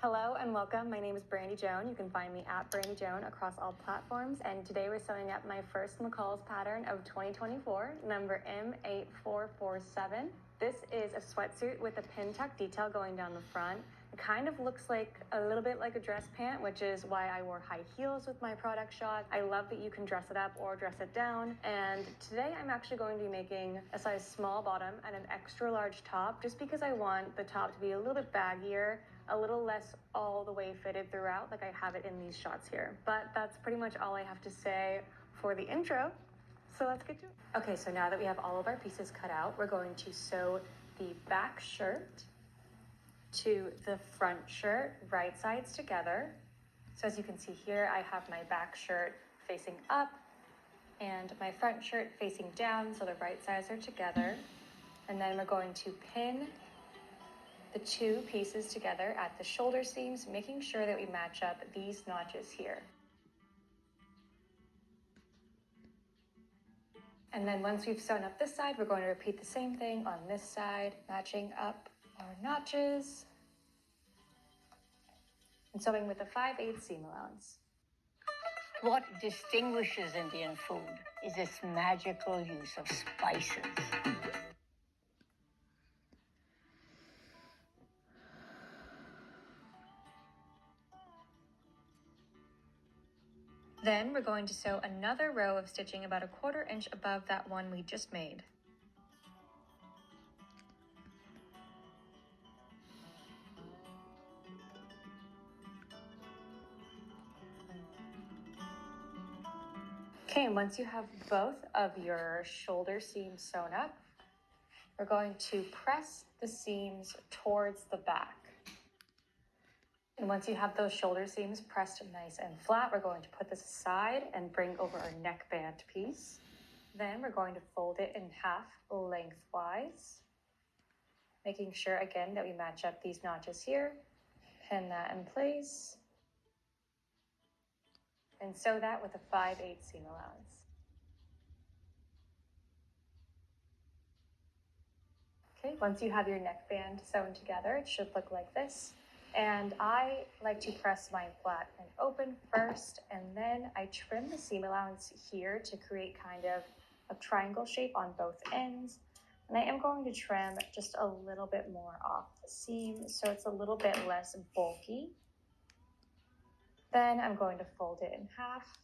Hello and welcome. My name is Brandi Joan. You can find me at Brandi Joan across all platforms. And today we're sewing up my first McCall's pattern of 2024, number M8447. This is a sweatsuit with a pin tuck detail going down the front. It kind of looks like a little bit like a dress pant, which is why I wore high heels with my product shot. I love that you can dress it up or dress it down. And today I'm actually going to be making a size small bottom and an extra large top, just because I want the top to be a little bit baggier, a little less all the way fitted throughout like I have it in these shots here. But that's pretty much all I have to say for the intro. So let's get to it. Okay, so now that we have all of our pieces cut out, we're going to sew the back shirt to the front shirt, right sides together. So as you can see here, I have my back shirt facing up and my front shirt facing down, so the right sides are together. And then we're going to pin the two pieces together at the shoulder seams, making sure that we match up these notches here. And then once we've sewn up this side, we're going to repeat the same thing on this side, matching up our notches and sewing with a 5/8 seam allowance. What distinguishes Indian food is its magical use of spices. Then we're going to sew another row of stitching about 1/4 inch above that one we just made. Okay, and once you have both of your shoulder seams sewn up, we're going to press the seams towards the back. And once you have those shoulder seams pressed nice and flat, we're going to put this aside and bring over our neckband piece. Then we're going to fold it in half lengthwise, making sure again that we match up these notches here, pin that in place, and sew that with a 5/8 seam allowance. Okay, once you have your neckband sewn together, it should look like this. And I like to press mine flat and open first, and then I trim the seam allowance here to create kind of a triangle shape on both ends. And I am going to trim just a little bit more off the seam so it's a little bit less bulky. Then I'm going to fold it in half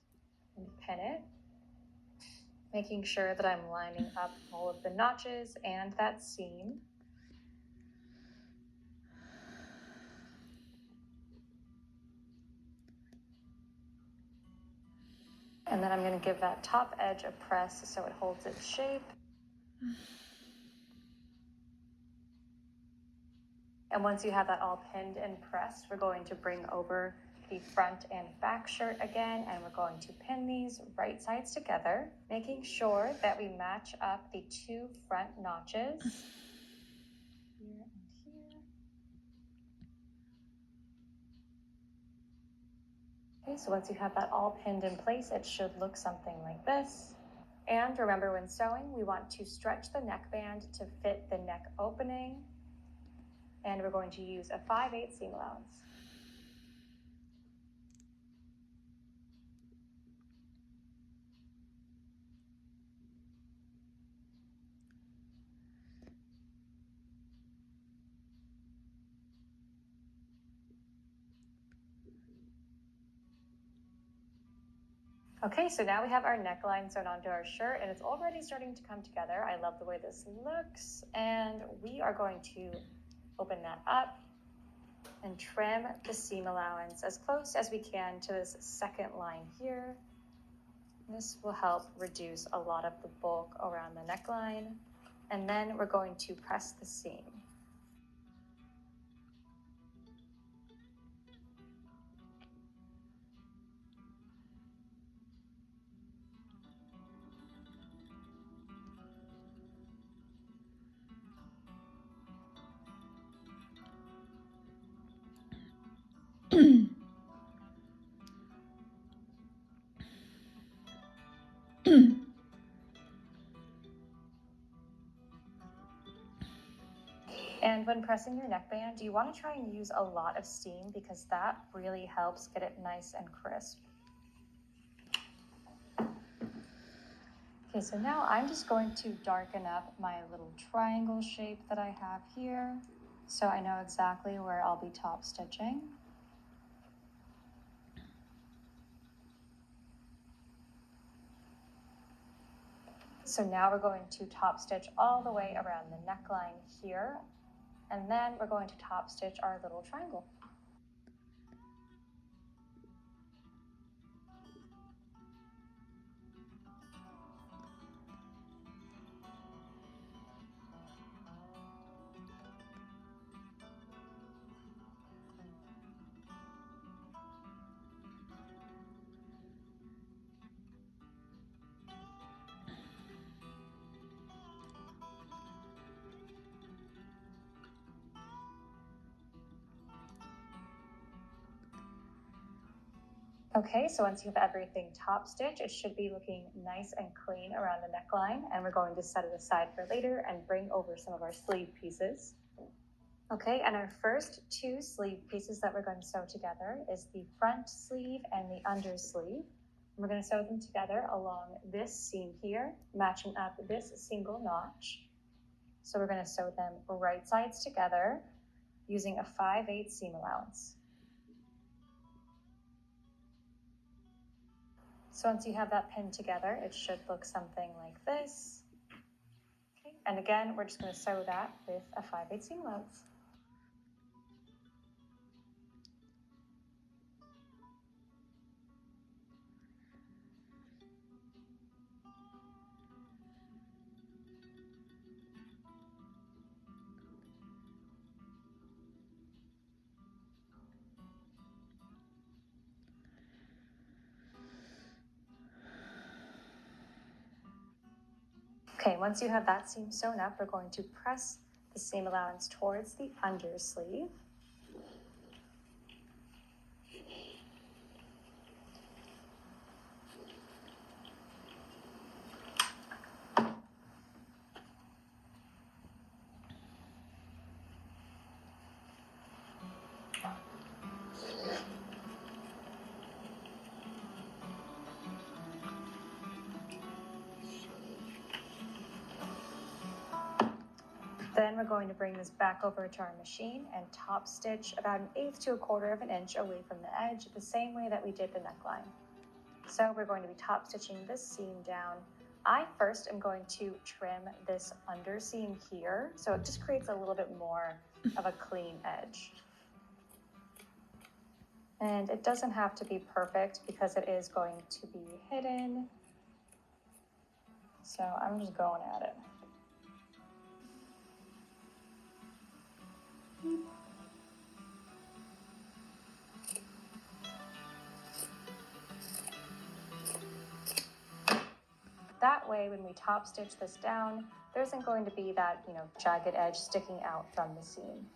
and pin it, making sure that I'm lining up all of the notches and that seam. And then I'm going to give that top edge a press so it holds its shape. And once you have that all pinned and pressed, we're going to bring over the front and back shirt again, and we're going to pin these right sides together, making sure that we match up the two front notches here and here. Okay, so once you have that all pinned in place, it should look something like this. And remember, when sewing, we want to stretch the neckband to fit the neck opening. And we're going to use a 5/8 seam allowance. Okay, so now we have our neckline sewn onto our shirt and it's already starting to come together. I love the way this looks, and we are going to open that up and trim the seam allowance as close as we can to this second line here. This will help reduce a lot of the bulk around the neckline. And then we're going to press the seam. And when pressing your neckband, you want to try and use a lot of steam because that really helps get it nice and crisp. Okay, so now I'm just going to darken up my little triangle shape that I have here, so I know exactly where I'll be top stitching. So now we're going to top stitch all the way around the neckline here, and then we're going to top stitch our little triangle. Okay, so once you have everything top stitched, it should be looking nice and clean around the neckline, and we're going to set it aside for later and bring over some of our sleeve pieces. Okay, and our first two sleeve pieces that we're going to sew together is the front sleeve and the under sleeve. We're going to sew them together along this seam here, matching up this single notch. So we're going to sew them right sides together using a 5/8 seam allowance. So once you have that pinned together, it should look something like this. Okay, and again, we're just going to sew that with a 5/8 seam allowance. Okay, once you have that seam sewn up, we're going to press the seam allowance towards the under sleeve. Then we're going to bring this back over to our machine and top stitch about 1/8 to 1/4 of an inch away from the edge, the same way that we did the neckline. So we're going to be top stitching this seam down. I first am going to trim this under seam here, so it just creates a little bit more of a clean edge. And it doesn't have to be perfect because it is going to be hidden. So I'm just going at it. That way, when we top stitch this down, there isn't going to be that, jagged edge sticking out from the seam.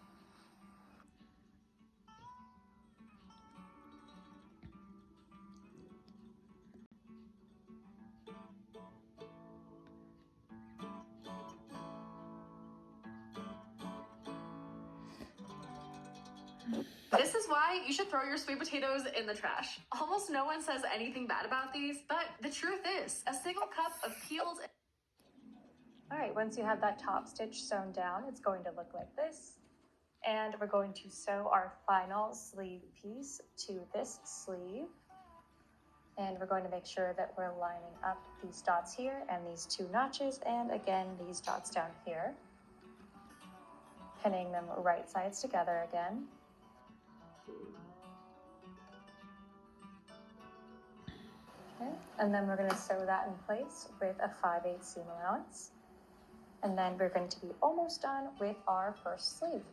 This is why you should throw your sweet potatoes in the trash. Almost no one says anything bad about these, but the truth is, a single cup of peeled... All right, once you have that top stitch sewn down, it's going to look like this. And we're going to sew our final sleeve piece to this sleeve. And we're going to make sure that we're lining up these dots here and these two notches, and again, these dots down here. Pinning them right sides together again. Okay, and then we're going to sew that in place with a 5/8 seam allowance. And then we're going to be almost done with our first sleeve.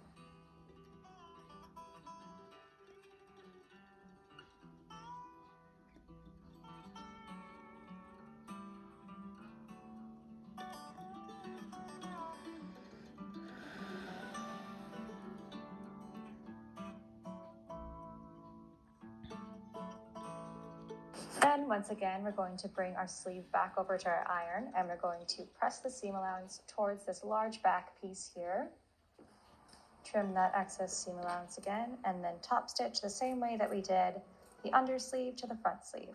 Then once again, we're going to bring our sleeve back over to our iron, and we're going to press the seam allowance towards this large back piece here. Trim that excess seam allowance again, and then top stitch the same way that we did the undersleeve to the front sleeve.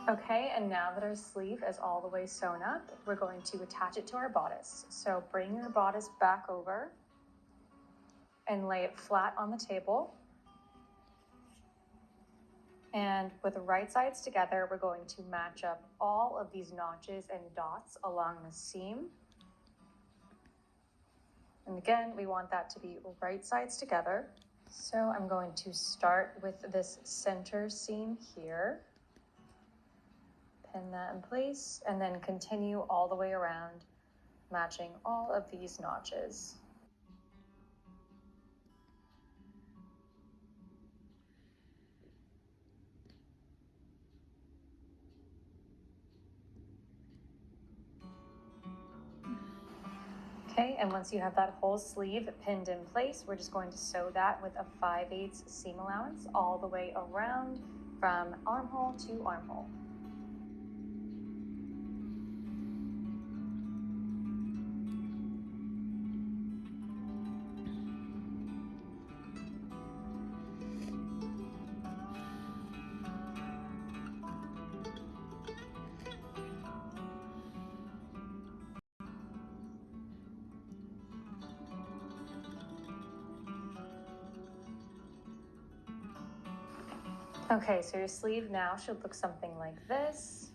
Okay, and now that our sleeve is all the way sewn up, we're going to attach it to our bodice. So bring your bodice back over and lay it flat on the table. And with the right sides together, we're going to match up all of these notches and dots along the seam. And again, we want that to be right sides together. So I'm going to start with this center seam here. Pin that in place, and then continue all the way around, matching all of these notches. Okay, and once you have that whole sleeve pinned in place, we're just going to sew that with a 5/8 seam allowance all the way around from armhole to armhole. Okay, so your sleeve now should look something like this,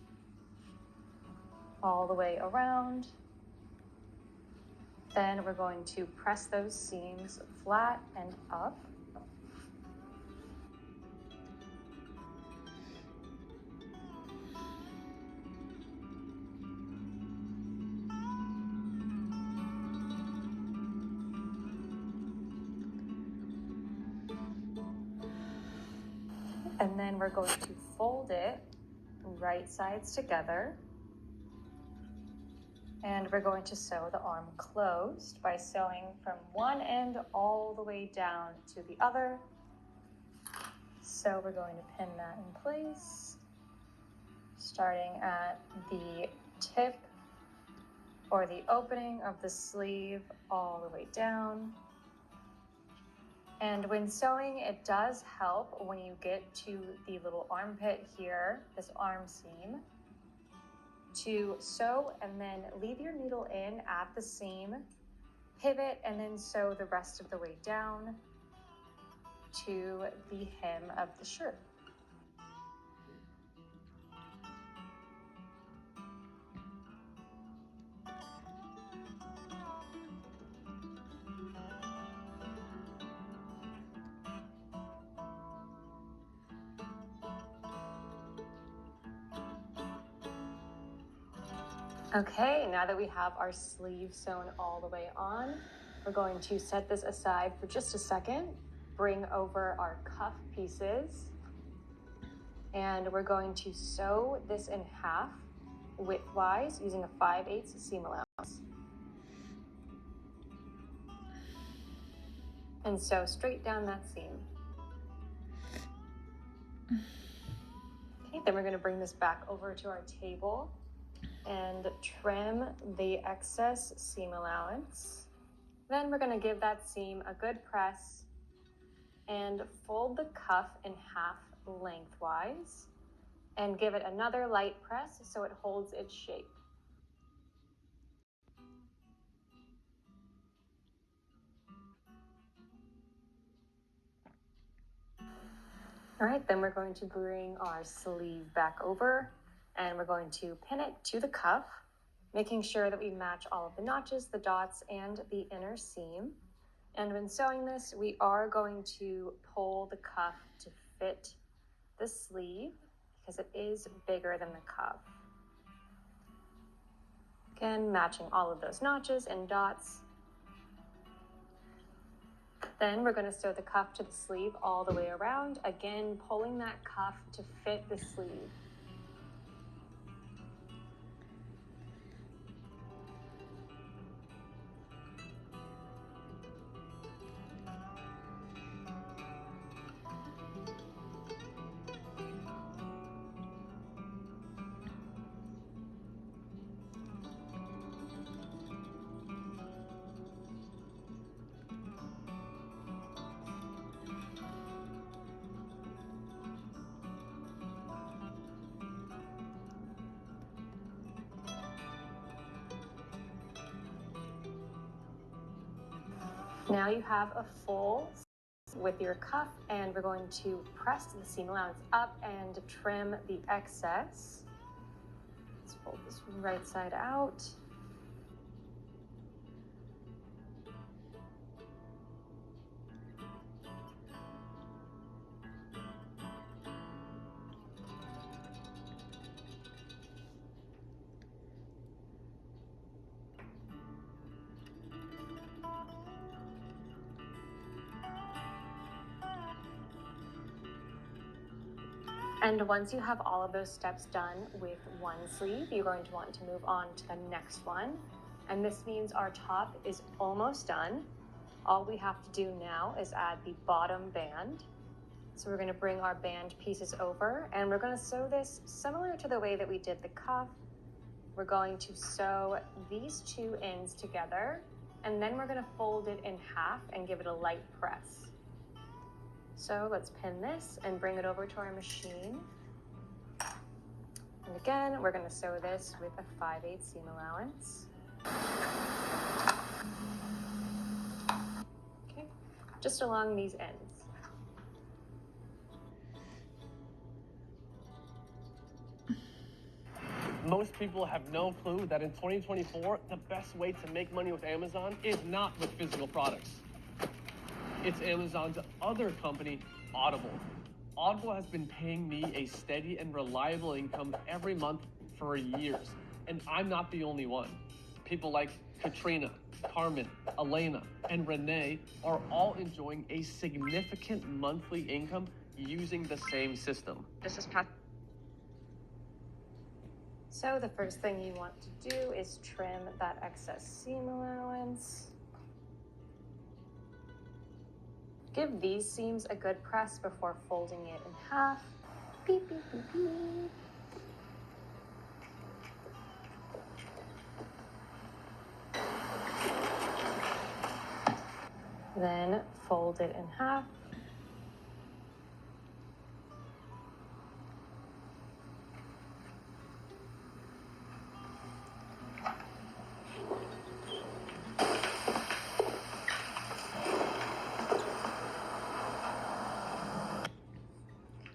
all the way around. Then we're going to press those seams flat and up. And then we're going to fold it right sides together. And we're going to sew the arm closed by sewing from one end all the way down to the other. So we're going to pin that in place, starting at the tip or the opening of the sleeve all the way down. And when sewing, it does help when you get to the little armpit here, this arm seam, to sew and then leave your needle in at the seam, pivot, and then sew the rest of the way down to the hem of the shirt. Okay, now that we have our sleeve sewn all the way on, we're going to set this aside for just a second, bring over our cuff pieces, and we're going to sew this in half widthwise using a 5/8 seam allowance. And sew straight down that seam. Okay, then we're going to bring this back over to our table and trim the excess seam allowance. Then we're going to give that seam a good press and fold the cuff in half lengthwise and give it another light press so it holds its shape. All right, then we're going to bring our sleeve back over and we're going to pin it to the cuff, making sure that we match all of the notches, the dots, and the inner seam. And when sewing this, we are going to pull the cuff to fit the sleeve because it is bigger than the cuff. Again, matching all of those notches and dots. Then we're going to sew the cuff to the sleeve all the way around, again pulling that cuff to fit the sleeve. Now you have a full with your cuff, and we're going to press the seam allowance up and trim the excess. Let's fold this right side out. And once you have all of those steps done with one sleeve, you're going to want to move on to the next one. And this means our top is almost done. All we have to do now is add the bottom band. So we're going to bring our band pieces over, and we're going to sew this similar to the way that we did the cuff. We're going to sew these two ends together, and then we're going to fold it in half and give it a light press. So let's pin this and bring it over to our machine. And again, we're going to sew this with a 5/8 seam allowance. Okay, just along these ends. Most people have no clue that in 2024, the best way to make money with Amazon is not with physical products. It's Amazon's other company, Audible. Audible has been paying me a steady and reliable income every month for years, and I'm not the only one. People like Katrina, Carmen, Elena, and Renee are all enjoying a significant monthly income using the same system. This is Pat. So the first thing you want to do is trim that excess seam allowance. Give these seams a good press before folding it in half. Beep, beep, beep, beep. Then fold it in half.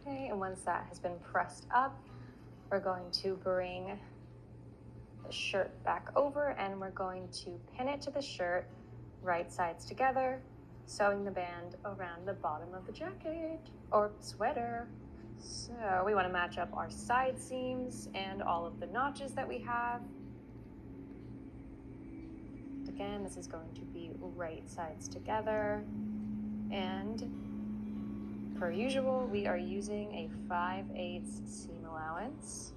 And once that has been pressed up, we're going to bring the shirt back over, and we're going to pin it to the shirt, right sides together, sewing the band around the bottom of the jacket or sweater. So we want to match up our side seams and all of the notches that we have. Again, this is going to be right sides together, and per usual, we are using a 5/8 seam allowance.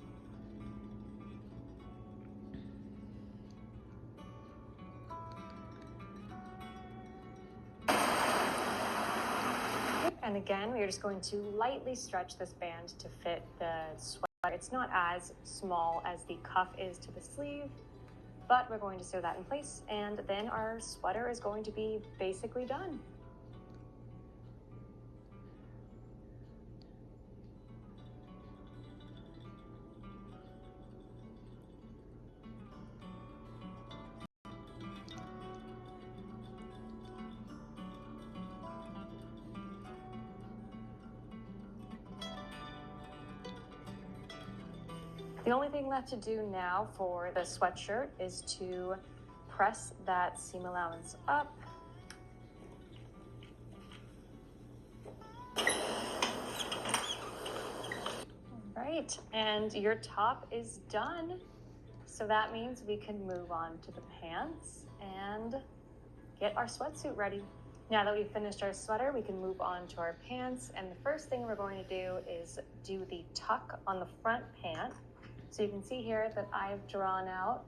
And again, we are just going to lightly stretch this band to fit the sweater. It's not as small as the cuff is to the sleeve, but we're going to sew that in place, and then our sweater is going to be basically done. The only thing left to do now for the sweatshirt is to press that seam allowance up. All right, and your top is done. So that means we can move on to the pants and get our sweatsuit ready. Now that we've finished our sweater, we can move on to our pants. And the first thing we're going to do is do the tuck on the front pant. So you can see here that I've drawn out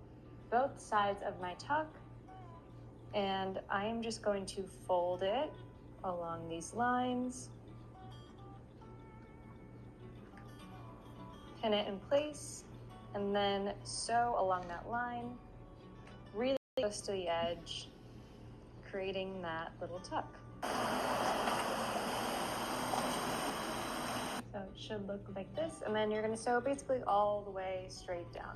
both sides of my tuck, and I am just going to fold it along these lines, pin it in place, and then sew along that line, really close to the edge, creating that little tuck. So it should look like this, and then you're going to sew basically all the way straight down.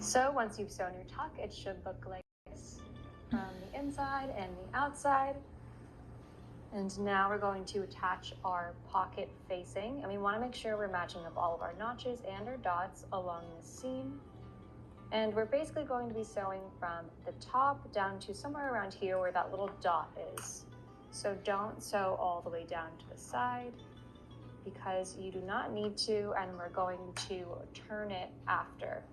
So once you've sewn your tuck, it should look like this from the inside and the outside. And now we're going to attach our pocket facing, and we want to make sure we're matching up all of our notches and our dots along the seam. And we're basically going to be sewing from the top down to somewhere around here where that little dot is. So don't sew all the way down to the side because you do not need to, and we're going to turn it after.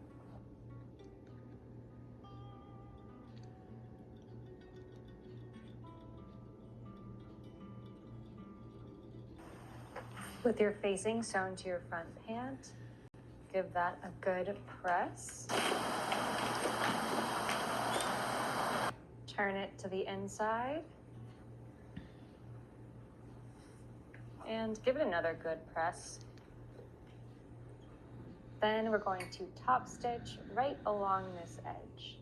With your facing sewn to your front pant, give that a good press. Turn it to the inside. And give it another good press. Then we're going to top stitch right along this edge.